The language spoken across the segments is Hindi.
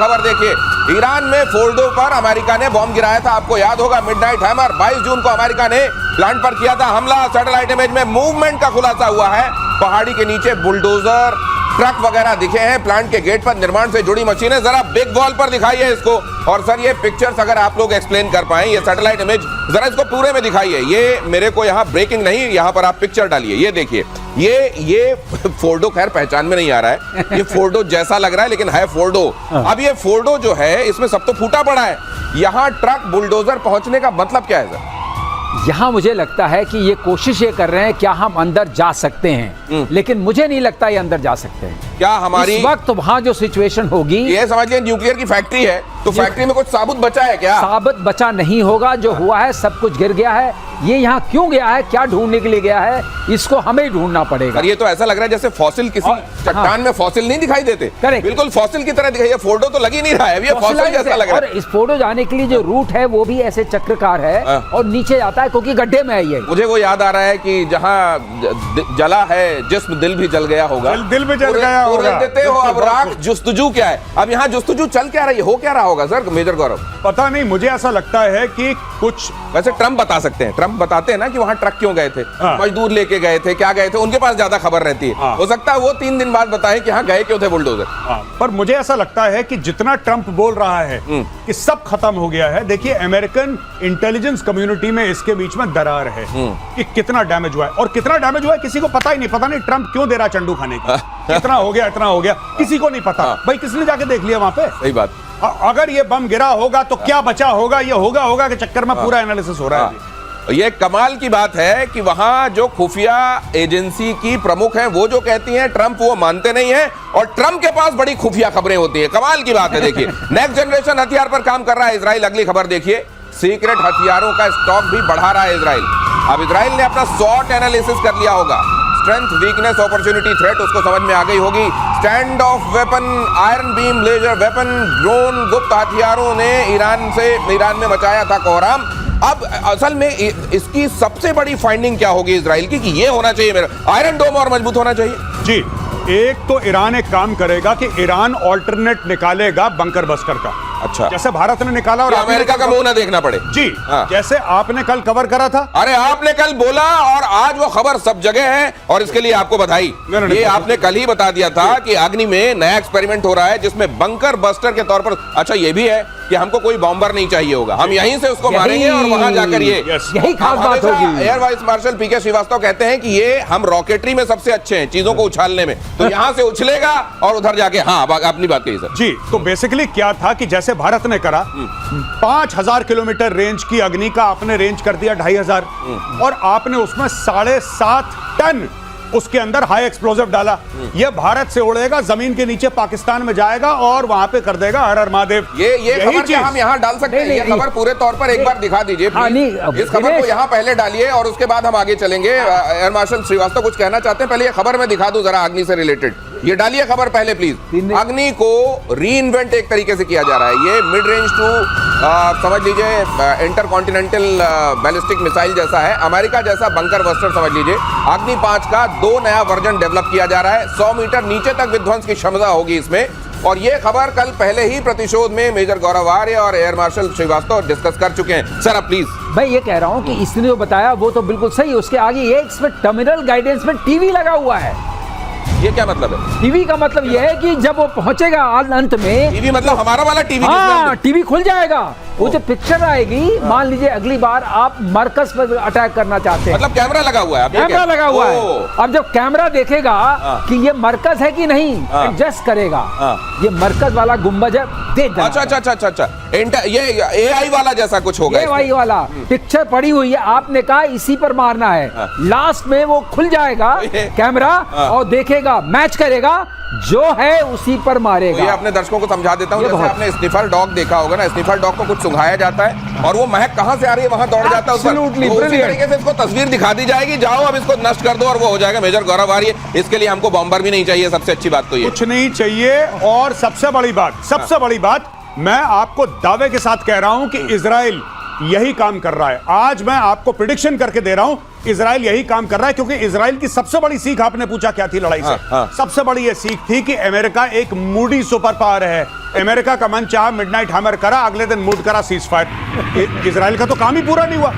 खबर देखिए, ईरान में फोर्डो पर अमेरिका ने बॉम्ब गिराया था। आपको याद होगा, मिडनाइट हैमर 22 जून को अमेरिका ने प्लांट पर किया था हमला। सैटेलाइट इमेज में मूवमेंट का खुलासा हुआ है। पहाड़ी के नीचे बुलडोजर, ट्रक वगैरह दिखे हैं। प्लांट के गेट पर निर्माण से जुड़ी मशीनें जरा बिग वॉल पर दिखाइए इसको। और सर ये पिक्चर्स अगर आप लोग एक्सप्लेन कर पाए, ये सैटेलाइट इमेज जरा इसको पूरे में दिखाइए। ये मेरे को यहाँ ब्रेकिंग नहीं, यहाँ पर आप पिक्चर डालिए। ये देखिए, ये फोर्डो खैर पहचान में नहीं आ रहा है, ये फोर्डो जैसा लग रहा है लेकिन है फोर्डो। अब ये फोर्डो जो है इसमें सब तो फूटा पड़ा है। यहाँ ट्रक बुलडोजर पहुंचने का मतलब क्या है सर? यहाँ मुझे लगता है कि ये कोशिश ये कर रहे हैं क्या हम अंदर जा सकते हैं, लेकिन मुझे नहीं लगता ये अंदर जा सकते हैं। क्या हमारी इस वक्त वहाँ जो सिचुएशन होगी, ये समझिए न्यूक्लियर की फैक्ट्री है, तो फैक्ट्री में कुछ साबुत बचा है क्या? साबुत बचा नहीं होगा। जो हुआ है सब कुछ गिर गया है। ये यहाँ क्यों गया है, क्या ढूंढने के लिए गया है, इसको हमें ही ढूंढना पड़ेगा। पर ये तो ऐसा लग रहा है जैसे फॉसिल किसी चट्टान में फॉसिल नहीं दिखाई देते। बिल्कुल फॉसिल की तरह दिखाई। फोटो तो लगी नहीं रहा है, ये फॉसिल जैसा लग रहा है। और इस फोटो जाने के लिए जो रूट है वो भी ऐसे चक्राकार है और नीचे जाता है क्योंकि गड्ढे में है ये। मुझे वो याद आ रहा है कि जहाँ जला है जिस्म, दिल भी जल गया होगा। दिल भी जल गया होगा। देते हो अब राख जुस्तजू क्या है? अब यहाँ जुस्तजू चल क्या रही है, हो क्या रहा होगा सर मेजर गौरव? पता नहीं, मुझे ऐसा लगता है कि कुछ, वैसे ट्रम्प बता सकते हैं, ट्रम्प बताते हैं ना कि वहां ट्रक क्यों गए थे, मजदूर लेके गए थे, क्या गए थे, उनके पास ज्यादा खबर रहती है। हो सकता है वो 3 दिन बाद बताएं कि हाँ गए क्यों थे बुलडोजर। पर मुझे ऐसा लगता है कि जितना ट्रंप बोल रहा है कि सब खत्म हो गया है, देखिए अमेरिकन इंटेलिजेंस कम्युनिटी में इसके बीच में दरार है कि कितना डैमेज हुआ है। और कितना डैमेज हुआ है किसी को पता ही नहीं। पता नहीं ट्रंप क्यों दे रहा चंडू खाने की, कितना हो गया, इतना हो गया, किसी को नहीं पता। भाई किसने जाके देख लिया वहां पे? सही बात। अगर ये बम गिरा होगा तो क्या बचा होगा, ये होगा के चक्कर में पूरा एनालिसिस हो रहा है। ये कमाल की बात है कि वहां जो खुफिया एजेंसी की प्रमुख हैं वो जो कहती हैं ट्रंप वो मानते नहीं है, और ट्रंप के पास बड़ी खुफिया खबरें होती है। कमाल की बात है। देखिए, नेक्स्ट जनरेशन हथियार पर काम कर रहा है इजराइल। अगली खबर देखिए, सीक्रेट हथियारों का स्टॉक भी बढ़ा रहा है इजराइल। अब इजराइल ने अपना SWOT एनालिसिस कर लिया होगा। स्ट्रेंथ, वीकनेस, अपॉर्चुनिटी, थ्रेट उसको समझ में आ गई होगी। Stand off weapon, iron beam, laser weapon, drone, गुप्त हथियारों ने ईरान में मचाया था कोहराम। अब असल में इसकी सबसे बड़ी फाइंडिंग क्या होगी इजराइल की कि ये होना चाहिए मेरा आयरन डोम और मजबूत होना चाहिए। जी, एक तो ईरान एक काम करेगा कि ईरान ऑल्टरनेट निकालेगा बंकर बस्टर का। अच्छा, जैसे भारत ने निकाला और अमेरिका का मुंह ना देखना पड़े। जी जैसे आपने कल कवर करा था। अरे आपने कल बोला और आज वो खबर सब जगह है, और इसके लिए आपको बधाई। ये आपने कल ही बता दिया था कि अग्नि में नया एक्सपेरिमेंट हो रहा है जिसमें बंकर बस्टर के तौर पर, अच्छा ये भी है कि हमको कोई बॉम्बर नहीं चाहिए होगा, हम यहीं से उसको मारेंगे और वहां जाकर यही खास बात होगी। एयर वाइस मार्शल पीके श्रीवास्तव कहते हैं कि ये हम रॉकेटरी में सबसे अच्छे हैं चीजों को उछालने में, तो यहां से उछलेगा और उधर जाके। हाँ, अपनी बात कही सर। जी, तो बेसिकली क्या था कि जैसे भारत ने करा 5000 किलोमीटर रेंज की अग्नि का आपने रेंज कर दिया 2500, और आपने उसमें 7.5 टन उसके अंदर हाई एक्सप्लोजिव डाला। ये भारत से उड़ेगा, जमीन के नीचे पाकिस्तान में जाएगा और वहां पे कर देगा हर हर महादेव। ये खबर क्या हम यहाँ डाल सकते हैं? ये खबर पूरे तौर पर एक बार दिखा दीजिए। इस खबर को यहाँ पहले डालिए और उसके बाद हम आगे चलेंगे। एयर मार्शल श्रीवास्तव कुछ कहना चाहते हैं? पहले ये खबर मैं दिखा दूं जरा, अग्नि से रिलेटेड। ये डालिए खबर पहले प्लीज। अग्नि को रीइन्वेंट एक तरीके से किया जा रहा है। ये मिड रेंज टू समझ लीजिए इंटरकॉन्टिनेंटल बैलिस्टिक मिसाइल जैसा है, अमेरिका जैसा बंकर बस्टर समझ लीजिए। अग्नि 5 का 2 नया वर्जन डेवलप किया जा रहा है। 100 मीटर नीचे तक विध्वंस की क्षमता होगी इसमें। और ये खबर कल पहले ही प्रतिशोध में मेजर गौरव आर्य और एयर मार्शल श्रीवास्तव डिस्कस कर चुके हैं। सर अब प्लीज। भाई ये कह रहा हूँ कि इसने जो बताया वो तो बिल्कुल सही। उसके आगे ये इसमें टर्मिनल गाइडेंस में टीवी लगा हुआ है। ये क्या मतलब है? टीवी का मतलब यह है कि जब वो पहुंचेगा अंत में, टीवी मतलब हमारा वाला टीवी? हाँ, टीवी खुल जाएगा। वो जो पिक्चर आएगी, मान लीजिए अगली बार आप मरकज पर अटैक करना चाहते हैं, मतलब कैमरा लगा हुआ है। कैमरा लगा हुआ है। अब जब कैमरा देखेगा कि ये मरकज है कि नहीं, एडजस्ट करेगा। ये मरकज वाला गुंबज है, देख। अच्छा, ये एआई वाला जैसा कुछ होगा। एआई वाला पिक्चर पड़ी हुई है, आपने कहा इसी पर मारना है। लास्ट में वो खुल जाएगा कैमरा और देखेगा, मैच करेगा, जो है उसी पर मारेगा। तो ये अपने दर्शकों को समझा देता हूँ, जैसे आपने स्निफर डॉग देखा होगा ना, स्निफर डॉग को कुछ सुंघाया जाता है और वो महक कहाँ से आ रही है वहां दौड़ जाता है उस पर। तो उसी तरीके से इसको तस्वीर दिखा दी जाएगी, जाओ अब इसको नष्ट कर दो और वो हो जाएगा मेजर गौरव आर्य। इसके लिए हमको बॉम्बर भी नहीं चाहिए, सबसे अच्छी बात तो ये कुछ नहीं चाहिए। और सबसे बड़ी बात, मैं आपको दावे के साथ कह रहा हूं कि इजराइल यही काम कर रहा है। आज मैं आपको प्रिडिक्शन करके दे रहा हूं, इजराइल यही काम कर रहा है, क्योंकि इजराइल की सबसे बड़ी सीख, आपने पूछा क्या थी लड़ाई से, सबसे बड़ी यह सीख थी कि अमेरिका एक मूडी सुपर पावर है। अमेरिका का मन चाहा मिडनाइट हैमर करा, अगले दिन मूड करा सीज फायर। इजराइल का तो काम ही पूरा नहीं हुआ,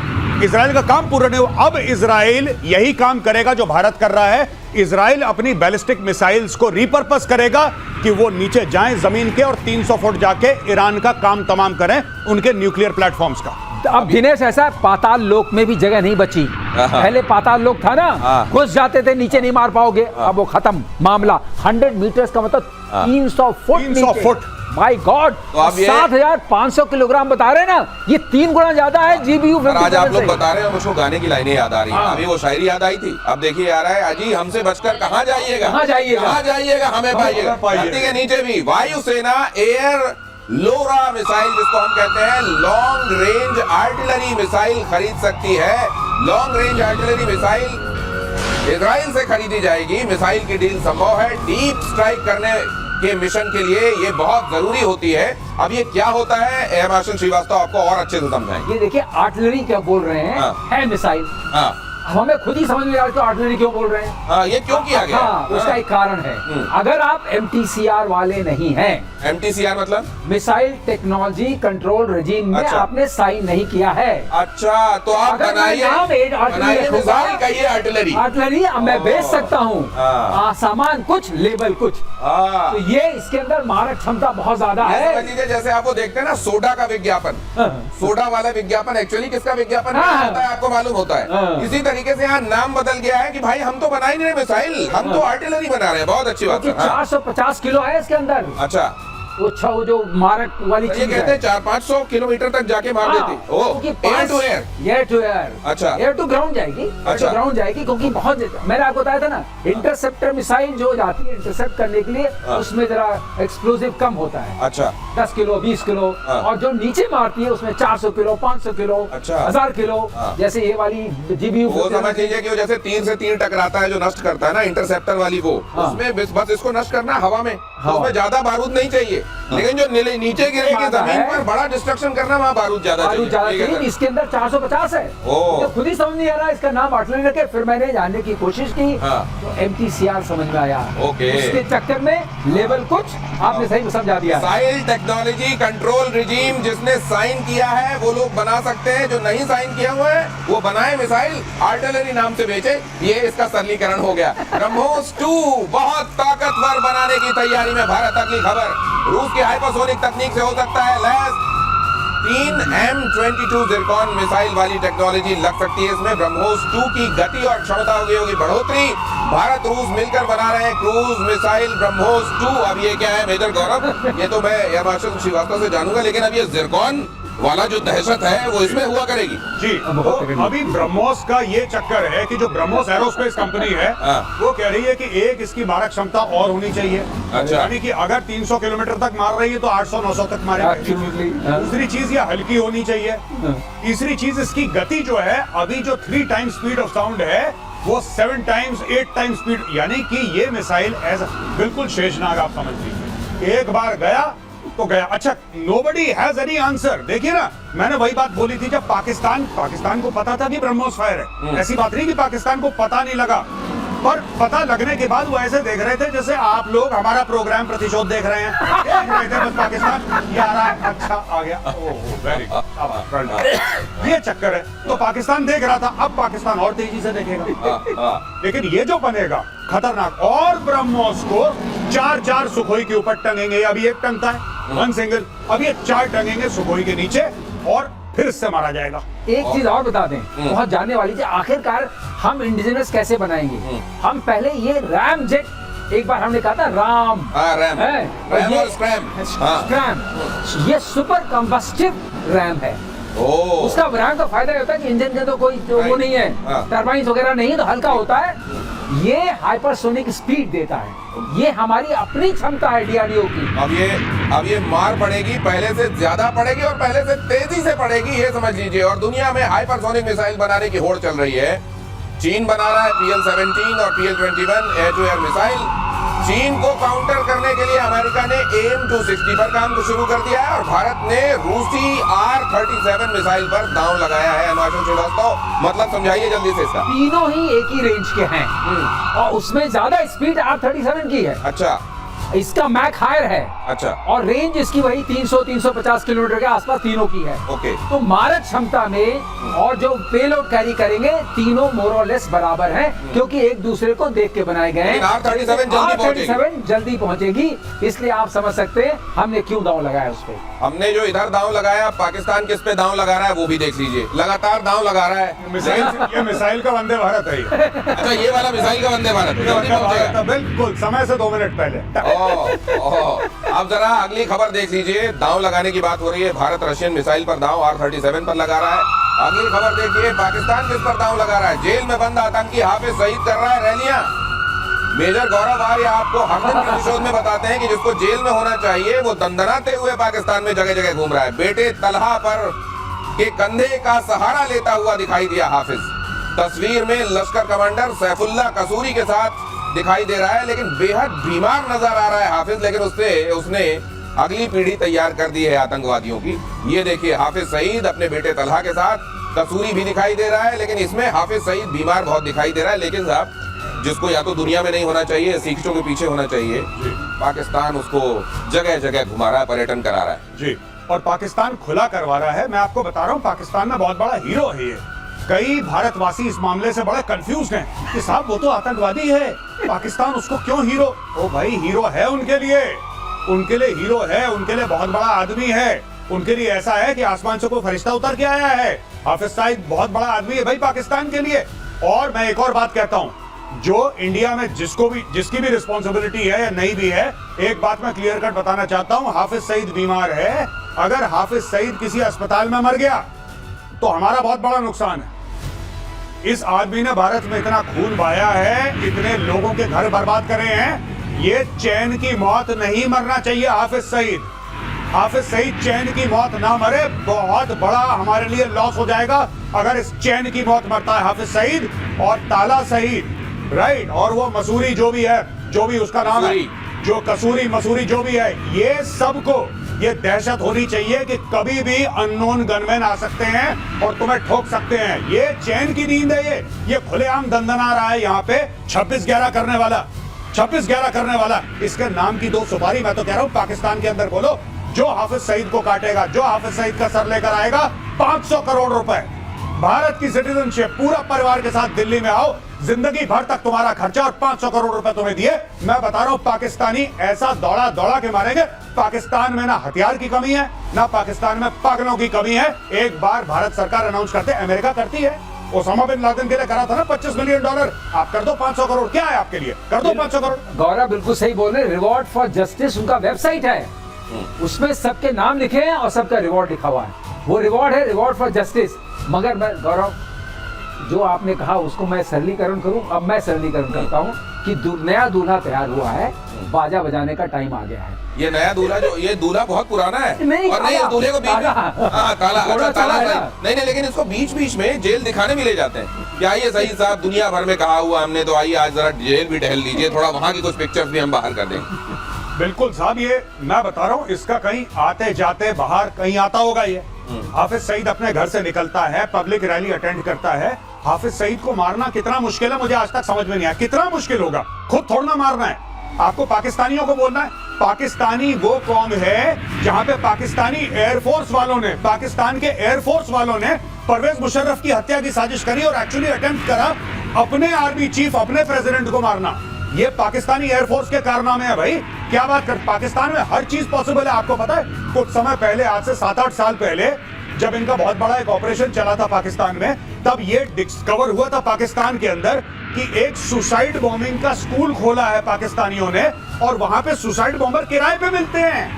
इजराइल का काम पूरा नहीं हुआ। अब इजराइल यही काम करेगा जो भारत कर रहा है। इजराइल अपनी बैलिस्टिक मिसाइल्स को रिपर्पस करेगा कि वो नीचे जाएं जमीन के और 300 फुट जाके ईरान का काम तमाम करें, उनके न्यूक्लियर प्लेटफॉर्म्स का। अब दिनेश ऐसा है, पाताल लोक में भी जगह नहीं बची। पहले पाताल लोक था ना, घुस जाते थे, नीचे नहीं मार पाओगे। अब वो खत्म मामला। 100 मीटर्स का मतलब 300 फुट। 300 foot, my God. तो अब ये 7,500 किलोग्राम बता रहे ना, ये 3 गुना ज्यादा है GBU 57 आज आप लोग से। बता रहे हो, मुझको गाने की लाइनें याद आ रही हैं। अभी वो शायरी याद आई थी, अब देखिए आ रहा है, अजी हमसे बचकर कहाँ जाइएगा, कहाँ जाइएगा? कहाँ जाइएगा, हमें पाइएगा। धरती के नीचे भी वायुसेना एयर लोरा मिसाइल, जिसको हम कहते हैं लॉन्ग रेंज आर्टिलरी मिसाइल, खरीद सकती है। Long range artillery missile Israel से खरीदी जाएगी। मिसाइल की डील संभव है। डीप स्ट्राइक करने के मिशन के लिए ये बहुत जरूरी होती है। अब ये क्या होता है, एयर मार्शल श्रीवास्तव आपको और अच्छे से समझाएंगे। ये देखिए आर्टिलरी क्या बोल रहे हैं, है मिसाइल। हमें खुद ही समझ में आ रहा है कि आर्टिलरी क्यों बोल रहे हैं। ये क्यों किया गया? हाँ, उसका एक कारण है। अगर आप MTCR वाले नहीं हैं, MTCR मतलब मिसाइल टेक्नोलॉजी कंट्रोल रेजिम में अच्छा। आपने साइन नहीं किया है। अच्छा, तो आप अगर मैं बनाइए नाम बनाइए रखूंगा, मिसाइल का ये आर्टिलरी। आर्टिलरी मैं बेच सकता हूँ, सामान कुछ लेबल कुछ, तो ये इसके अंदर मारक क्षमता बहुत ज्यादा है। समझ लीजिए जैसे आपको देखते हैं ना सोडा का विज्ञापन, सोडा वाला विज्ञापन एक्चुअली किसका विज्ञापन होता है आपको मालूम होता है। इसी तरीके से यहाँ नाम बदल गया है कि भाई हम तो बना ही नहीं रहे मिसाइल, हम तो आर्टिलरी बना रहे हैं। बहुत अच्छी बात है। 450 किलो है इसके अंदर। अच्छा, वो जो मारक वाली ये चीज कहते हैं 400-500 किलोमीटर तक जाके मार देती। Air to air, air to air, अच्छा, एयर टू ग्राउंड जाएगी। अच्छा, ग्राउंड जाएगी, क्योंकि बहुत, मैंने आपको बताया था ना, इंटरसेप्टर मिसाइल जो जाती है इंटरसेप्ट करने के लिए, उसमें जरा एक्सप्लोजिव कम होता है। अच्छा, 10 किलो 20 किलो, और जो नीचे मारती है उसमें 400 किलो 500 किलो, 1000 किलो, जैसे ये वाली GBU। वो समझ लीजिए कि जैसे तीर से तीर टकराता है, जो नष्ट करता है ना इंटरसेप्टर वाली, वो उसमें बस इसको नष्ट करना हवा में, उसमें ज्यादा बारूद नहीं चाहिए। लेकिन जो नीचे गिरेगी जमीन पर, बड़ा डिस्ट्रक्शन करना, वहाँ बारूद ज्यादा चाहिए। इसके अंदर 450 है। तो खुद ही समझ नहीं आ रहा इसका नाम आर्टिलरी रखे। फिर मैंने जानने की कोशिश की, तो MTCR समझ में आया। उसके चक्कर में लेवल कुछ आपने सही समझा दिया। मिसाइल टेक्नोलॉजी कंट्रोल रिजीम जिसने साइन किया है वो लोग बना सकते हैं, जो नहीं साइन किया हुआ है वो बनाए मिसाइल, आर्टिलरी नाम से बेचे। ये इसका सरलीकरण हो गया। ब्रह्मोस 2 बहुत ताकतवर बनाने की तैयारी में भारत। अगली खबर, रूस की हाइपरसोनिक तकनीक से हो सकता है लैस। 3 M22 जिरकॉन मिसाइल वाली टेक्नोलॉजी लग सकती है इसमें। ब्रह्मोस 2 की गति और क्षमता होगी बढ़ोतरी। भारत रूस मिलकर बना रहे हैं क्रूज मिसाइल ब्रह्मोस 2। अब ये क्या है मेजर गौरव, ये तो मैं एयर मार्शल श्रीवास्तव से जानूंगा, लेकिन अब ये जिरकॉन वाला जो दहशत है वो इसमें हुआ करेगी जी। तो अभी ब्रह्मोस का ये चक्कर है कि जो ब्रह्मोस एरोस्पेस कंपनी है वो कह रही है कि एक इसकी मारक क्षमता और होनी चाहिए। अच्छा, यानी कि अगर 300 किलोमीटर तक मार रही है तो 800-900 तक मारेगा। दूसरी चीज ये हल्की होनी चाहिए। तीसरी चीज इसकी गति जो है, अभी जो 3 टाइम्स स्पीड ऑफ साउंड है वो 7 टाइम्स 8 टाइम्स स्पीड, यानी कि ये मिसाइल बिल्कुल शेषनाग आप समझ लीजिए, एक बार गया तो गया। अच्छा, नोबडी हैज एनी आंसर। देखिए ना, मैंने वही बात बोली थी जब पाकिस्तान को पता था कि ब्रह्मोस फायर है। ऐसी बात नहीं कि पाकिस्तान को पता नहीं लगा, पर पता लगने के बाद वो ऐसे देख रहे थे जैसे आप लोग हमारा प्रोग्राम प्रतिशोध देख रहे हैं। देख रहे थे बस पाकिस्तान ये आ रहा है, अच्छा आ गया, वेरी गुड, ये चक्कर है। तो पाकिस्तान देख रहा था, अब पाकिस्तान और तेजी से देखेगा। लेकिन ये जो बनेगा खतरनाक, और ब्रह्मोस को 4 सुखोई के ऊपर टंगेंगे। अभी एक टंगता है 1 सिंगल, अब ये 4 टंगेंगे सुखोई के नीचे और फिर से मारा जाएगा। एक चीज और बता दें, बहुत जानने वाली चीज, आखिरकार हम इंडिजिनस कैसे बनाएंगे। हम पहले ये रैम जेट, एक बार हमने कहा था राम, रैम और स्क्रैम, ये सुपर कंबस्टिव रैम है। उसका रैम का फायदा होता है कि इंजन के तो कोई वो नहीं है, टरबाइन वगैरह नहीं, तो हल्का होता है। ये हाइपरसोनिक स्पीड देता है, ये हमारी अपनी क्षमता है DRDO की। अब ये मार पड़ेगी, पहले से ज्यादा पड़ेगी और पहले से तेजी से पड़ेगी, ये समझ लीजिए। और दुनिया में हाइपरसोनिक मिसाइल बनाने की होड़ चल रही है। चीन बना रहा है PL-17 और PL-21 air to air missile. चीन को काउंटर करने के लिए अमेरिका ने एम 260 पर काम शुरू कर दिया है और भारत ने रूसी R-37 मिसाइल पर दांव लगाया है। अनुराग श्रीवास्तव, मतलब समझाइए जल्दी से इसका। तीनों ही एक ही रेंज के हैं और उसमें ज्यादा स्पीड R-37 की है। अच्छा, इसका मैक हायर है। अच्छा, और रेंज इसकी वही 300-350 किलोमीटर के आसपास तीनों की है। ओके। तो मारक क्षमता में और जो पेलोड कैरी करेंगे तीनों मोर और लेस बराबर हैं, क्योंकि एक दूसरे को देख के बनाए गए हैं। R-37 जल्दी पहुंचेगी, इसलिए आप समझ सकते हैं हमने क्यों दांव लगाया उस पे। हमने जो इधर दांव लगाया, पाकिस्तान किस पे दांव लगा रहा है वो भी देख लीजिए। लगातार दांव लगा रहा है। ये मिसाइल का वंदे भारत है ये। अच्छा, ये वाला मिसाइल का वंदे भारत जल्दी पहुंचेगा। बिल्कुल समय से 2 मिनट पहले। अब जरा अगली खबर देख लीजिए। दांव लगाने की बात हो रही है, भारत रशियन मिसाइल पर दांव R-37 पर लगा रहा है। अगली खबर देखिए, पाकिस्तान किस पर दांव लगा रहा है? जेल में बंद आतंकी हाफिज सईद कर रहा है रैलियां। मेजर गौरव आर्य आपको हर दिन के एपिसोड में बताते हैं कि जिसको जेल में होना चाहिए वो दंदनाते हुए पाकिस्तान में जगह जगह घूम रहा है। बेटे तलहा पर के कंधे का सहारा लेता हुआ दिखाई दिया हाफिज। तस्वीर में लश्कर कमांडर सैफुल्लाह कसूरी के साथ दिखाई दे रहा है, लेकिन बेहद बीमार नजर आ रहा है हाफिज। लेकिन उसने अगली पीढ़ी तैयार कर दी है आतंकवादियों की। ये देखिए, हाफिज सईद अपने बेटे तलहा के साथ, कसूरी भी दिखाई दे रहा है, लेकिन इसमें हाफिज सईद बीमार बहुत दिखाई दे रहा है। लेकिन साहब, जिसको या तो दुनिया में नहीं होना चाहिए, सीखों के पीछे होना चाहिए, पाकिस्तान उसको जगह जगह घुमा रहा है, पर्यटन करा रहा है जी। और पाकिस्तान खुला करवा रहा है। मैं आपको बता रहा हूँ, पाकिस्तान में बहुत बड़ा हीरो है ये। कई भारतवासी इस मामले से बड़े कंफ्यूज हैं कि साहब वो तो आतंकवादी है, पाकिस्तान उसको क्यों हीरो? ओ भाई, हीरो है उनके लिए हीरो है, उनके लिए बहुत बड़ा आदमी है। उनके लिए ऐसा है कि आसमान से कोई फरिश्ता उतर के आया है। हाफिज सईद बहुत बड़ा आदमी है भाई पाकिस्तान के लिए। और मैं एक और बात कहता हूँ, जो इंडिया में जिसकी भी रिस्पॉन्सिबिलिटी है या नहीं भी है, एक बात मैं क्लियर कट बताना चाहता हूँ, हाफिज सईद बीमार है। अगर हाफिज सईद किसी अस्पताल में मर गया तो हमारा बहुत बड़ा नुकसान है। इस आदमी ने भारत में इतना खून बहाया है, इतने लोगों के घर बर्बाद करे हैं। ये चैन की मौत नहीं मरना चाहिए हाफिज सईद चैन की मौत ना मरे। बहुत बड़ा हमारे लिए लॉस हो जाएगा अगर इस चैन की मौत मरता है हाफिज सईद और ताला सईद, राइट। और वो मसूरी जो भी है, जो भी उसका नाम है, जो कसूरी मसूरी जो भी है, ये सबको ये दहशत होनी चाहिए कि कभी भी अननोन गनमैन आ सकते हैं और तुम्हें ठोक सकते हैं। ये चैन की नींद है, ये खुलेआम दंदना रहा है यहाँ पे 26/11 करने वाला। इसके नाम की 2 सुपारी मैं तो कह रहा हूँ पाकिस्तान के अंदर बोलो, जो हाफिज सईद को काटेगा, जो हाफिज सईद का सर लेकर आएगा, 500 करोड़ रुपए, भारत की सिटीजनशिप, पूरा परिवार के साथ दिल्ली में आओ, जिंदगी भर तक तुम्हारा खर्चा और 500 करोड़ रुपए तुम्हें दिए। मैं बता रहा हूं, पाकिस्तानी ऐसा दौड़ा के मारेंगे। पाकिस्तान में ना हथियार की कमी है, ना पाकिस्तान में पागलों की कमी है। एक बार भारत सरकार अनाउंस करते, अमेरिका करती है, ओसामा बिन लादेन के लिए करा था ना $25 मिलियन, आप कर दो 500 करोड़, क्या है आपके लिए, कर दो 500 करोड़। गौरव बिल्कुल सही बोल रहे, रिवॉर्ड फॉर जस्टिस उनका वेबसाइट है, उसमें सबके नाम लिखे हैं और सबका रिवॉर्ड लिखा हुआ है। वो रिवॉर्ड है, रिवॉर्ड फॉर जस्टिस। मगर मैं गौरव, जो आपने कहा उसको मैं सरलीकरण करूं, अब मैं सरलीकरण करता हूं कि नया दूल्हा तैयार हुआ है, बाजा बजाने का टाइम आ गया है। ये नया दूल्हा, जो ये दूल्हा बहुत पुराना है, नहीं, और नहीं, इस दूल्हे को बीच ताला नहीं, लेकिन इसको बीच में जेल दिखाने भी ले जाते हैं। क्या ये सही साहब, दुनिया भर में कहा हुआ हमने, तो आइए आज जरा जेल भी टहल लीजिए, थोड़ा वहां की कुछ पिक्चर्स भी हम बाहर कर देंगे। बिल्कुल साहब, ये मैं बता रहा हूँ, इसका कहीं आते जाते बाहर कहीं आता होगा। ये हाफिज सईद अपने घर से निकलता है, पब्लिक रैली अटेंड करता है। हाफिज सईद को मारना कितना मुश्किल है, मुझे आज तक समझ में नहीं आया। कितना मुश्किल होगा, खुद थोड़ा मारना है आपको, पाकिस्तानियों को बोलना है। पाकिस्तानी वो कौम है जहां पे पाकिस्तानी एयरफोर्स वालों ने, पाकिस्तान के एयरफोर्स वालों ने परवेज मुशर्रफ की हत्या की साजिश करी और एक्चुअली अटेम्प्ट करा अपने आर्मी चीफ, अपने प्रेसिडेंट को मारना। ये पाकिस्तानी एयरफोर्स के कारनामे है भाई। क्या बात कर, पाकिस्तान में हर चीज पॉसिबल है। आपको पता है, कुछ समय पहले, आज से 7-8 साल पहले, जब इनका बहुत बड़ा एक ऑपरेशन चला था पाकिस्तान में, तब ये डिस्कवर हुआ था पाकिस्तान के अंदर कि एक सुसाइड बॉम्बिंग का स्कूल खोला है पाकिस्तानियों ने, और वहां पे सुसाइड बॉम्बर किराए पे मिलते हैं।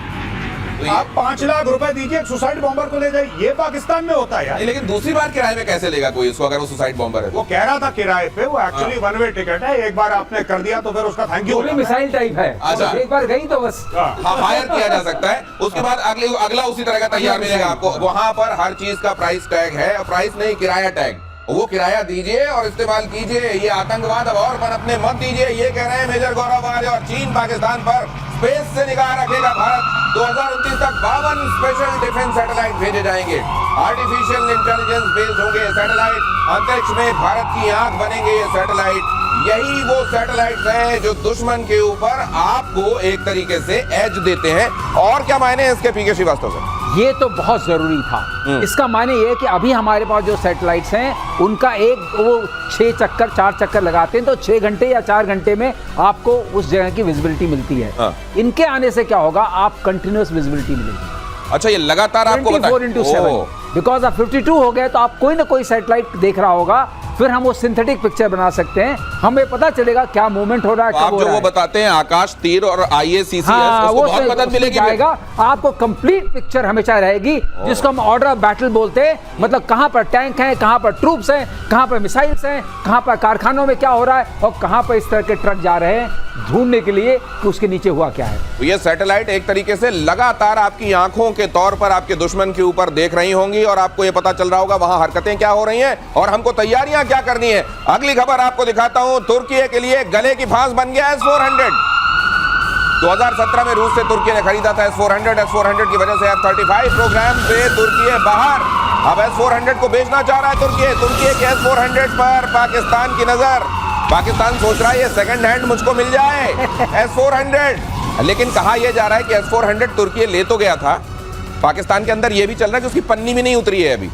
तो आप 5 लाख रुपए दीजिए, एक सुसाइड बॉम्बर को ले जाइए। ये पाकिस्तान में होता है यार। लेकिन दूसरी बार किराए में कैसे लेगा कोई इसको, अगर वो सुसाइड बॉम्बर है? वो कह रहा था किराए पे, वो एक्चुअली 1 वे टिकट है, एक बार आपने कर दिया तो फिर उसका थैंक यू। मिसाइल टाइप है, अच्छा, एक बार गई तो बस फायर किया जा सकता है, उसके बाद अगला उसी तरह का तैयार मिलेगा आपको। वहां पर हर चीज का प्राइस टैग है, प्राइस नहीं, किराया टैग। वो किराया दीजिए और इस्तेमाल कीजिए। ये आतंकवाद अब और पनपने मत दीजिए। ये कह रहे हैं मेजर गौरव आर्य। और चीन पाकिस्तान पर स्पेस से निगाह रखेगा भारत। 2029 तक 52 स्पेशल डिफेंस सैटेलाइट भेजे जाएंगे। आर्टिफिशियल इंटेलिजेंस बेस्ड होंगे सैटेलाइट। अंतरिक्ष में भारत की आंख बनेंगे ये सैटेलाइट। यही वो सैटेलाइट हैं जो दुश्मन के ऊपर आपको एक तरीके से एज देते हैं। और क्या मायने हैं इसके पीके श्रीवास्तव से? ये तो बहुत जरूरी था। इसका माने ये है कि अभी हमारे पास जो सैटेलाइट्स हैं उनका एक वो 6 चक्कर 4 चक्कर लगाते हैं तो 6 घंटे या 4 घंटे में आपको उस जगह की विजिबिलिटी मिलती है। हाँ। इनके आने से क्या होगा, आप कंटिन्यूअस विजिबिलिटी मिलेगी। अच्छा, ये लगातार आपको 24/7 बिकॉज आप 52 हो गए तो आप कोई ना कोई सैटेलाइट देख रहा होगा। फिर हम वो सिंथेटिक पिक्चर बना सकते हैं। हमें पता चलेगा क्या मूवमेंट हो रहा है, तो आप जो वो बताते हैं आकाश तीर और IACCS, उसको बहुत मदद मिलेगी। आएगा आपको कंप्लीट पिक्चर हमेशा रहेगी, जिसको हम ऑर्डर ऑफ बैटल बोलते हैं। मतलब कहां पर टैंक हैं, कहां पर ट्रूप्स हैं, कहां पर मिसाइल्स हैं, कहां पर कारखानों में क्या हो रहा है और कहां पर इस तरह के ट्रक जा रहे हैं ढूंढने के लिए कि उसके नीचे हुआ क्या है। तो ये सैटेलाइट एक तरीके से लगातार आपकी आंखों के तौर पर आपके दुश्मन के ऊपर देख रही होंगी और आपको ये पता चल रहा होगा वहां हरकतें क्या हो रही हैं और हमको तैयारियां क्या करनी है। अगली खबर आपको दिखाता हूं। तुर्की के लिए गले की फांस बन गया S-400। 2017 में रूस से तुर्की ने खरीदा था S-400 की वजह से F-35 प्रोग्राम से तुर्की बाहर। अब S-400 को बेचना चाह रहा है तुर्की के S-400 पर पाकिस्तान की नजर। पाकिस्तान सोच रहा है ये सेकंड हैंड मुझको मिल जाए S-400। लेकिन कहा यह जा रहा है कि S-400 तुर्की ले तो गया था, पाकिस्तान के अंदर यह भी चल रहा है कि उसकी पन्नी भी नहीं उतरी है अभी।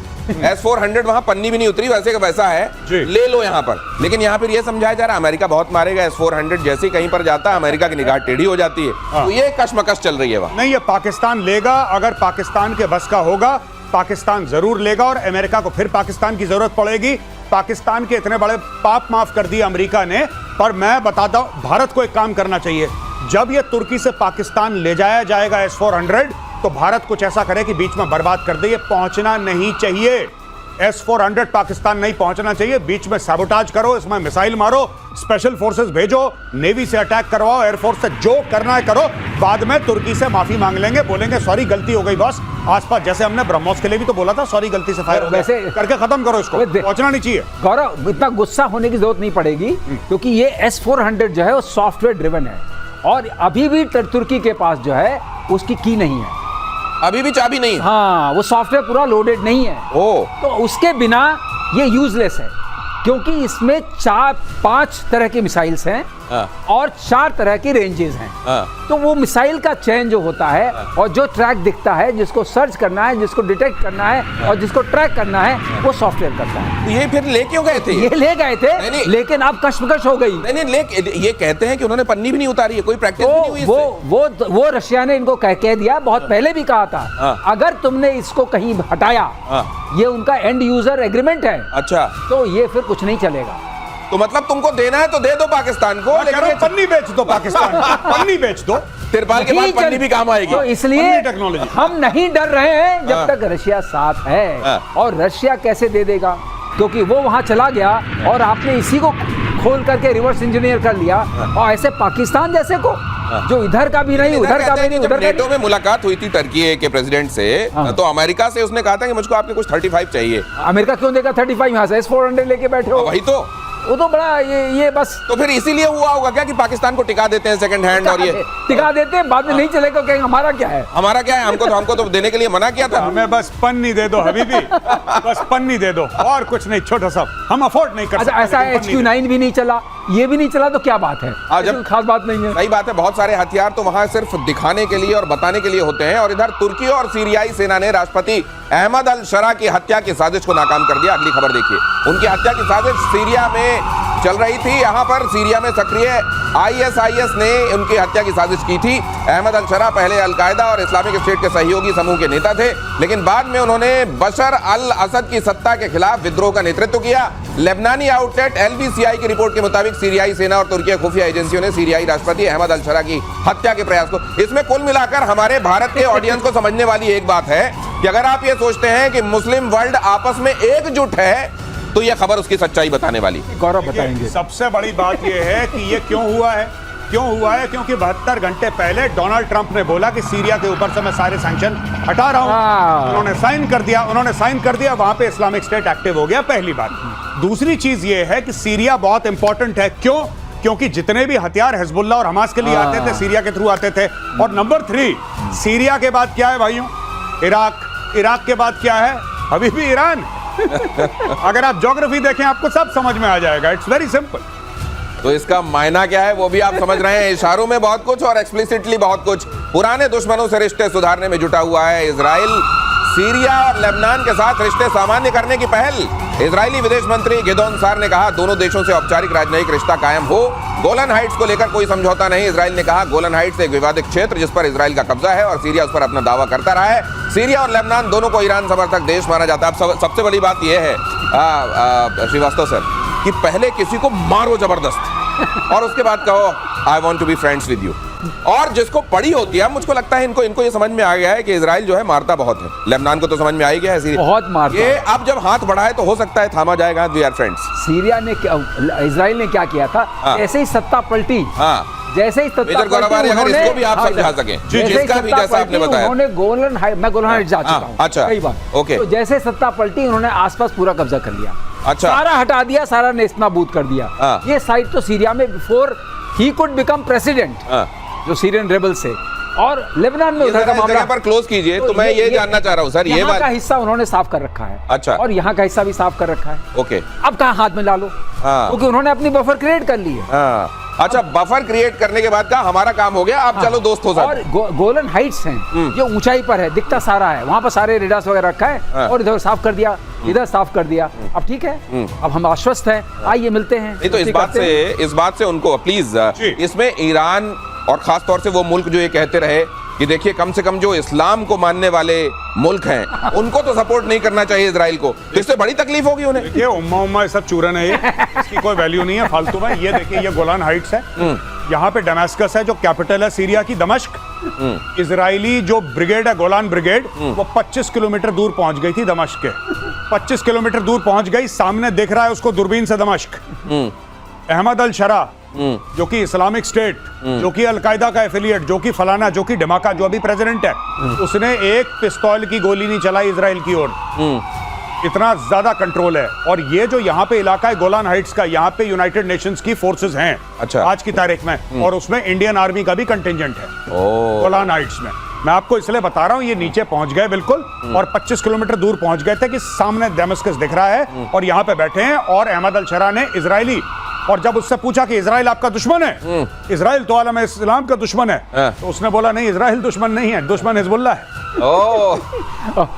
S-400 वहां पन्नी भी नहीं उतरी, वैसे का वैसा है, ले लो यहां पर। लेकिन यहां पर यह समझाया जा रहा है अमेरिका बहुत मारेगा। S-400 जैसे ही कहीं पर जाता है अमेरिका की निगाह टेढ़ी हो जाती है। तो ये कशमकश चल रही है वहां। नहीं, ये पाकिस्तान लेगा। अगर पाकिस्तान के बस का होगा पाकिस्तान जरूर लेगा और अमेरिका को फिर पाकिस्तान की जरूरत पड़ेगी। पाकिस्तान के इतने बड़े पाप माफ कर दिए अमेरिका ने। पर मैं बताता हूं, भारत को एक काम करना चाहिए। जब ये तुर्की से पाकिस्तान ले जाया जाएगा S-400 तो भारत कुछ ऐसा करे कि बीच में बर्बाद कर दे। ये पहुंचना नहीं चाहिए। S-400 पाकिस्तान नहीं पहुंचना चाहिए। बीच में साबोटाज करो, इसमें मिसाइल मारो, स्पेशल फोर्सेस भेजो, नेवी से अटैक करवाओ, एयरफोर्स से जो करना है करो। बाद में तुर्की से माफी मांग लेंगे, बोलेंगे सॉरी गलती हो गई बॉस। आसपास जैसे हमने ब्रह्मोस के लिए भी तो बोला था सॉरी गलती से फायर हो गया, करके खत्म करो इसको। पहुंचना नहीं चाहिए। गौरव, इतना गुस्सा होने की जरूरत नहीं पड़ेगी क्योंकि ये S-400 जो है वो सॉफ्टवेयर ड्रिवन है और अभी भी तुर्की के पास जो है उसकी की नहीं है, अभी भी चाबी नहीं है। हाँ, वो सॉफ्टवेयर पूरा लोडेड नहीं है। तो उसके बिना ये यूजलेस है क्योंकि इसमें 4-5 तरह की मिसाइल्स हैं और 4 तरह की रेंजेस हैं। तो वो मिसाइल का चयन जो होता है और जो ट्रैक दिखता है, जिसको सर्च करना है, जिसको डिटेक्ट करना है और जिसको ट्रैक करना है, वो सॉफ्टवेयर करता है। ये फिर ले क्यों गए थे? ये ले गए थे लेकिन अब कशमकश हो गई। नहीं, ये कहते हैं कि उन्होंने पन्नी भी नहीं उतारी है, कोई प्रैक्टिस भी नहीं हुई इससे। वो रशिया ने इनको कह दिया, बहुत पहले भी कहा था अगर तुमने इसको कहीं हटाया, ये उनका एंड यूजर एग्रीमेंट है। अच्छा, तो ये फिर कुछ नहीं चलेगा। तो मतलब तुमको देना है तो दे दो पाकिस्तान को, लेकिन पन्नी बेच दो पाकिस्तान को। पन्नी बेच दो, तिरपाल के बाद पन्नी भी काम आएगी। तो इसलिए टेक्नोलॉजी हम नहीं डर रहे हैं जब तक रशिया साथ है। और रशिया कैसे दे देगा, क्योंकि वो वहां चला गया और आपने इसी को खोल करके रिवर्स इंजीनियर कर लिया। और ऐसे पाकिस्तान जैसे को जो इधर का भी नहीं, उधर का भी नहीं, उधर नेटो में मुलाकात हुई थी टर्की के प्रेसिडेंट से, तो अमेरिका से उसने कहा था कि मुझको आपके कुछ 35 चाहिए। अमेरिका क्यों देगा 35? यहाँ से S-400 लेके बैठे हो। वही तो, वो तो बड़ा ये बस। तो फिर इसीलिए हुआ होगा क्या कि पाकिस्तान को टिका देते हैं सेकंड हैंड, और ये टिका देते हैं, बाद में नहीं चलेगा, कहेंगे हमारा क्या है, हमारा क्या है, हमको तो देने के लिए मना किया था। हमें बस पन्नी दे दो हबीबी, बस पन्नी दे दो और कुछ नहीं, छोटा सा हम अफोर्ड नहीं कर सकते। ऐसा HQ-9 भी नहीं चला, ये भी नहीं चला, तो क्या बात है, जब खास बात नहीं है। सही बात है, बहुत सारे हथियार तो वहां सिर्फ दिखाने के लिए और बताने के लिए होते हैं। और इधर तुर्की और सीरियाई सेना ने राष्ट्रपति अहमद अल शरा की हत्या की साजिश को नाकाम कर दिया। अगली खबर देखिए। उनकी हत्या की साजिश सीरिया में चल रही थी। यहाँ पर सीरिया में सक्रिय ISIS ने उनकी हत्या की साजिश की थी। अहमद अल शरा पहले अलकायदा और इस्लामिक स्टेट के सहयोगी समूह के नेता थे, लेकिन बाद में उन्होंने बशर अल असद की सत्ता के खिलाफ विद्रोह का नेतृत्व किया। लेबनानी आउटलेट LBCI की रिपोर्ट के मुताबिक सीरियाई सेना और तुर्की खुफिया एजेंसियों ने सीरियाई राष्ट्रपति अहमद अल शरा की हत्या के प्रयास को। इसमें कुल मिलाकर हमारे भारत के ऑडियंस को समझने वाली एक बात है कि अगर आप ये सोचते हैं कि मुस्लिम वर्ल्ड आपस में एकजुट है तो यह खबर उसकी सच्चाई बताने वाली। गौरव बताएंगे। सबसे बड़ी बात यह है कि ये क्यों हुआ है, क्योंकि 72 घंटे पहले डोनाल्ड ट्रंप ने बोला कि सीरिया के ऊपर से मैं सारे सैंक्शन हटा रहा हूं। उन्होंने साइन कर दिया, वहां पे इस्लामिक स्टेट एक्टिव हो गया। पहली बात। दूसरी चीज ये है कि सीरिया बहुत इंपॉर्टेंट है। क्यों? क्योंकि जितने भी हथियार हिजबुल्लाह और हमास के लिए आते थे सीरिया के थ्रू आते थे। और नंबर 3, सीरिया के बाद क्या है भाइयों? इराक। इराक के बाद क्या है? अभी भी ईरान। अगर आप ज्योग्राफी देखें आपको सब समझ में आ जाएगा। It's very simple. तो इसका मायना क्या है वो भी आप समझ रहे हैं। इशारों में बहुत कुछ और एक्सप्लिसिटली बहुत कुछ। पुराने दुश्मनों से रिश्ते सुधारने में जुटा हुआ है इजराइल। सीरिया और लेबनान के साथ रिश्ते सामान्य करने की पहल। इजरायली विदेश मंत्री गिदोन सार ने कहा दोनों देशों से औपचारिक राजनयिक रिश्ता कायम हो। गोलन हाइट्स को लेकर कोई समझौता नहीं। इजराइल ने कहा गोलन हाइट्स एक विवादित क्षेत्र जिस पर इजराइल का कब्जा है और सीरिया उस पर अपना दावा करता रहा है। सीरिया और लेबनान दोनों को ईरान समर्थक देश माना जाता है। अब सबसे बड़ी बात यह है श्रीवास्तव सर कि पहले किसी को मारो जबरदस्त और उसके बाद कहो I want to be friends with you. और जिसको पड़ी होती है, मुझको लगता है इनको ये समझ में आ गया है कि इजराइल जो है मारता बहुत है। लेबनान को तो समझ में आ ही गया है, बहुत मारता ये अब जब हाथ बढ़ाए तो हो सकता है थामा जाएगा। We are friends. सीरिया ने इजराइल ने क्या किया था? ऐसे ही सत्ता पलटी। जैसे ही सत्ता पलटी अगर इसको भी आप समझा सकें जिसका भी जैसा आपने बताया। उन्होंने मैं गोलन हाइट्स जा चुका हूं। अच्छा, कई बार। ओके। तो जैसे सत्ता पलटी उन्होंने आसपास पूरा कब्जा कर लिया। अच्छा। सारा हटा दिया, सारा नेस्तनाबूद कर दिया। ये साइड तो सीरिया में before he could become president, जो सीरियन रेबल्स है। और लेबनान में उधर का मामला पर क्लोज कीजिए। तो मैं ये जानना चाह रहा हूं सर, ये का हिस्सा उन्होंने साफ कर रखा है। अच्छा। और यहाँ का हिस्सा भी साफ कर रखा है। ओके। अब कहाँ हाथ में ला लो, क्योंकि उन्होंने अपनी बफर क्रिएट कर ली है। अच्छा, बफर क्रिएट करने के बाद का हमारा काम हो गया, अब चलो दोस्त हो सकते। और गोलन हाइट्स हैं, ये ऊंचाई पर है, दिखता सारा है, वहां पर सारे रेडार्स वगैरह रखा है। और इधर साफ कर दिया, इधर साफ कर दिया। अब ठीक है, अब हम आश्वस्त हैं। आइए मिलते हैं। नहीं तो इस बात से उनको प्लीज, इसमें ईरान और खास तौर से वो मुल्क जो ये कहते रहे कि देखिए कम से कम जो इस्लाम को मानने वाले मुल्क हैं उनको तो सपोर्ट नहीं करना चाहिए इजराइल को, तो इससे बड़ी तकलीफ होगी उन्हें। देखिए उम्मा सब चूरन है, ये इसकी कोई वैल्यू नहीं है फालतू में। ये देखिए ये गोलान हाइट्स है, यहाँ पे डमास्कस है जो कैपिटल है सीरिया की, दमिश्क। इजरायली जो ब्रिगेड है गोलान ब्रिगेड, वो 25 किलोमीटर दूर पहुंच गई थी दमिश्क के। 25 किलोमीटर दूर पहुंच गई, सामने दिख रहा है उसको दूरबीन से दमिश्क। अहमद अल शरा जो कि इस्लामिक स्टेट, जो कि अलकायदा का एफिलिएट, जो कि फलाना, जो कि धमाका, जो अभी प्रेसिडेंट है, उसने एक पिस्तौल की गोली नहीं चलाई इजराइल की ओर। इतना ज्यादा कंट्रोल है। और ये जो यहाँ पे इलाका है गोलान हाइट्स का, यहाँ पे यूनाइटेड नेशंस की फोर्सेस हैं। अच्छा। आज की तारीख में, और उसमें इंडियन आर्मी का भी कंटिजेंट है गोलान हाइट्स में। मैं आपको इसलिए बता रहा हूँ, ये नीचे पहुंच गए बिल्कुल, और 25 किलोमीटर दूर पहुंच गए थे कि सामने दमिश्क दिख रहा है और यहाँ पे बैठे हैं। और अहमद अल शरा ने इजरायली, और जब उससे पूछा कि इजराइल आपका दुश्मन है, इजराइल तो आलम इस्लाम का दुश्मन है, तो उसने बोला नहीं, इजराइल दुश्मन नहीं है, दुश्मन हिजबुल्लाह है।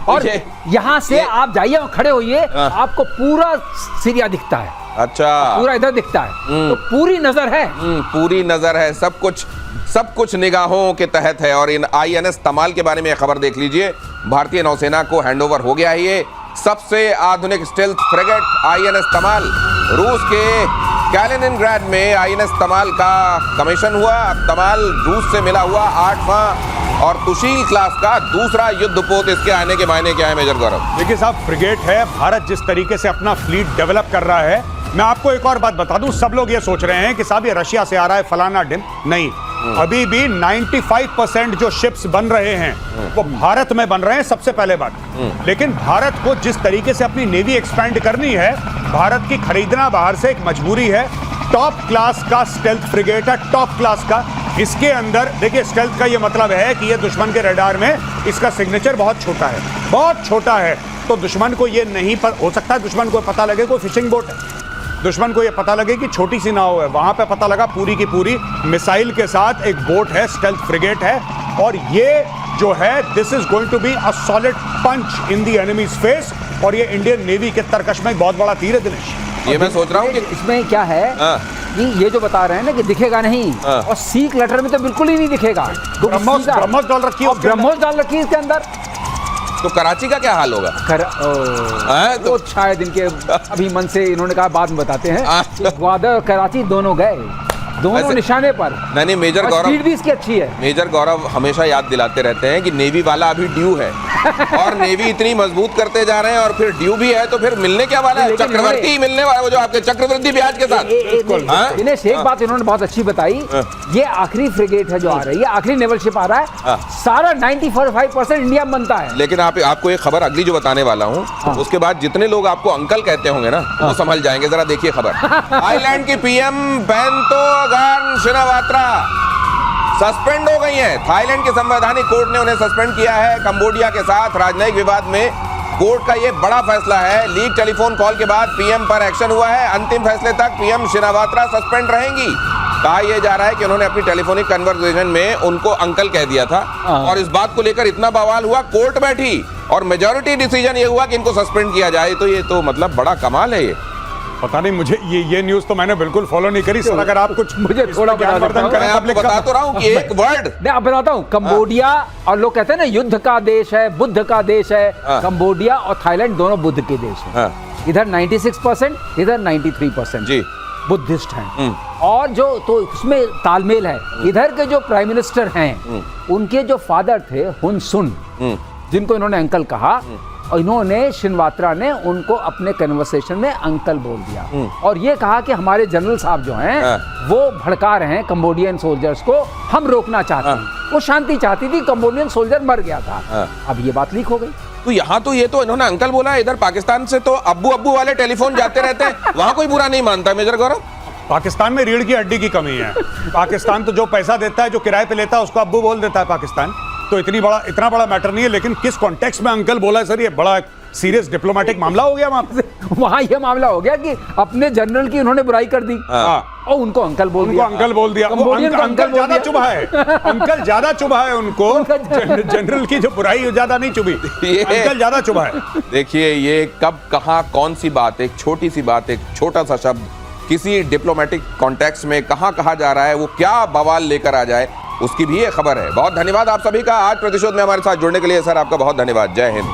और यहाँ से आप जाइए और खड़े होइए, आपको पूरा सीरिया दिखता है। अच्छा, पूरा इधर दिखता है, तो पूरी नजर है। पूरी नजर है, सब कुछ निगाहों के तहत है। और इन INS तमाल के बारे में खबर देख लीजिए, भारतीय नौसेना को हैंडओवर हो गया है ये सबसे आधुनिक स्टेल्थ फ्रिगेट INS तमाल। रूस के कैलिनिनग्राड में INS तमाल का कमीशन हुआ। तमाल रूस से मिला हुआ 8वां और तुशील क्लास का दूसरा युद्धपोत। इसके आने के मायने क्या है मेजर गौरव? देखिए साहब, फ्रिगेट है, भारत जिस तरीके से अपना फ्लीट डेवलप कर रहा है, मैं आपको एक और बात बता दूं, सब लोग ये सोच रहे हैं कि साहब ये रशिया से आ रहा है फलाना डिम, नहीं, अभी भी 95% जो शिप्स बन रहे हैं वो भारत में बन रहे हैं, सबसे पहले बात। लेकिन भारत को जिस तरीके से अपनी नेवी एक्सपैंड करनी है, भारत की खरीदना बाहर से एक मजबूरी है। टॉप क्लास का स्टेल्थ फ्रिगेट है, टॉप क्लास का। इसके अंदर देखिए, स्टेल्थ का ये मतलब है कि ये दुश्मन के रडार में इसका सिग्नेचर बहुत छोटा है, बहुत छोटा है। तो दुश्मन को ये नहीं हो सकता है दुश्मन को पता लगे कोई फिशिंग बोट है, दुश्मन को ये पता लगे कि छोटी सी नाव है, वहां पे पता लगा पूरी की पूरी मिसाइल के साथ एक बोट है, स्टेल्थ फ्रिगेट है। और ये जो है, this is going to be a solid punch in the enemy's face. और ये इंडियन नेवी के तरकश में एक बहुत बड़ा तीर है दिनेश। ये मैं सोच रहा हूँ कि इसमें क्या है कि ये जो बता रहे हैं ना कि दिखेगा नहीं, और सीक लेटर में तो बिल्कुल ही नहीं दिखेगा। ब्रह्मोस डाल रखी है, ब्रह्मोस डाल रखी है इसके अंदर। तो कराची का क्या हाल होगा? तो शायद इनके अभी मन से इन्होंने कहा बाद में बताते हैं। ग्वादर और कराची दोनों गए, दोनों निशाने पर। नहीं मेजर और गौरव, स्पीड भी इसकी अच्छी है। मेजर गौरव हमेशा याद दिलाते रहते हैं कि नेवी वाला अभी ड्यू है और नेवी इतनी मजबूत करते जा रहे हैं और फिर ड्यू भी है, तो फिर मिलने क्या वाला है? लेकिन चक्रवर्ती ही मिलने वाला है, वो जो आपके चक्रवृद्धि ब्याज के साथ। हाँ? दिनेश, एक बात इन्होंने बहुत अच्छी बताई, ये आखिरी फ्रिगेट है जो आ रही है, आखिरी नेवल शिप आ रहा है, सारा 95% इंडिया में बनता है। लेकिन आपको एक खबर अगली जो बताने वाला हूँ, उसके बाद जितने लोग आपको अंकल कहते होंगे ना, वो समझ जाएंगे। जरा देखिए खबर। थाईलैंड की पीएम बेंतोगान शिनावात्रा सस्पेंड हो गई हैं। थाईलैंड के संवैधानिक कोर्ट ने उन्हें सस्पेंड किया है। कंबोडिया के साथ राजनयिक विवाद में कोर्ट का यह बड़ा फैसला है। लीक टेलीफोन कॉल के बाद पीएम पर एक्शन हुआ है। अंतिम फैसले तक पीएम शिनावात्रा सस्पेंड रहेंगी। कहा यह जा रहा है कि उन्होंने अपनी टेलीफोनिक कन्वर्सेशन में उनको अंकल कह दिया था और इस बात को लेकर इतना बवाल हुआ, कोर्ट बैठी और मेजॉरिटी डिसीजन ये हुआ कि इनको सस्पेंड किया जाए। तो ये तो मतलब बड़ा कमाल है। ये पता नहीं, मुझे ये न्यूज तो मैंने बिल्कुल फॉलो नहीं करी सर। अगर आप कुछ मुझे थोड़ा ज्ञानवर्धन करें, मैं आपको बता तो रहा हूं कि एक वर्ड मैं आप बताता हूँ। कंबोडिया, और लोग कहते हैं ना युद्ध का देश है, बुद्ध का देश है, कंबोडिया और थाईलैंड दोनों बुद्ध के देश हैं। इधर 96%, इधर 93% जी बुद्धिस्ट हैं। और जो तो उसमें तालमेल है। इधर के जो प्राइम मिनिस्टर हैं, उनके जो फादर थे हुन सुन, जिनको इन्होंने अंकल कहा, और इन्होंने शिनवात्रा ने उनको अपने कन्वर्सेशन में अंकल बोल दिया और ये कहा कि हमारे जनरल साहब जो हैं वो भड़का रहे हैं कंबोडियन सोल्जर्स को, हम रोकना चाहते हैं। वो शांति चाहती थी, कंबोडियन सोल्जर मर गया था। अब ये बात लीक हो गई। तो यहाँ तो ये तो इन्होंने अंकल बोला, इधर पाकिस्तान से तो अब्बू अब्बू वाले टेलीफोन जाते रहते हैं, वहां कोई बुरा नहीं मानता मेजर गौरव। पाकिस्तान में रीढ़ की हड्डी की कमी है। पाकिस्तान तो जो पैसा देता है, जो किराए पे लेता है, उसको अब्बू बोल देता है पाकिस्तान। तो इतना बड़ा मैटर नहीं है। लेकिन किस कॉन्टेक्स्ट में अंकल बोला है सर, ये बड़ा सीरियस डिप्लोमेटिक मामला हो गया वहां ये मामला हो गया कि अपने जनरल की उन्होंने बुराई कर दी और उनको अंकल बोल दिया। अंकल बोल दिया। अंकल ज्यादा चुभा है, अंकल ज्यादा चुभा है उनको। जनरल की जो बुराई ज्यादा नहीं चुभी, अंकल ज्यादा चुभा है। देखिए ये कब कहां कौन सी बात, एक छोटी सी बात, एक छोटा सा शब्द किसी डिप्लोमेटिक कॉन्टेक्स्ट में कहां कहा जा रहा है, वो क्या बवाल लेकर आ जाए, उसकी भी ये खबर है। बहुत धन्यवाद आप सभी का आज प्रतिशोध में हमारे साथ जुड़ने के लिए। सर आपका बहुत धन्यवाद। जय हिंद।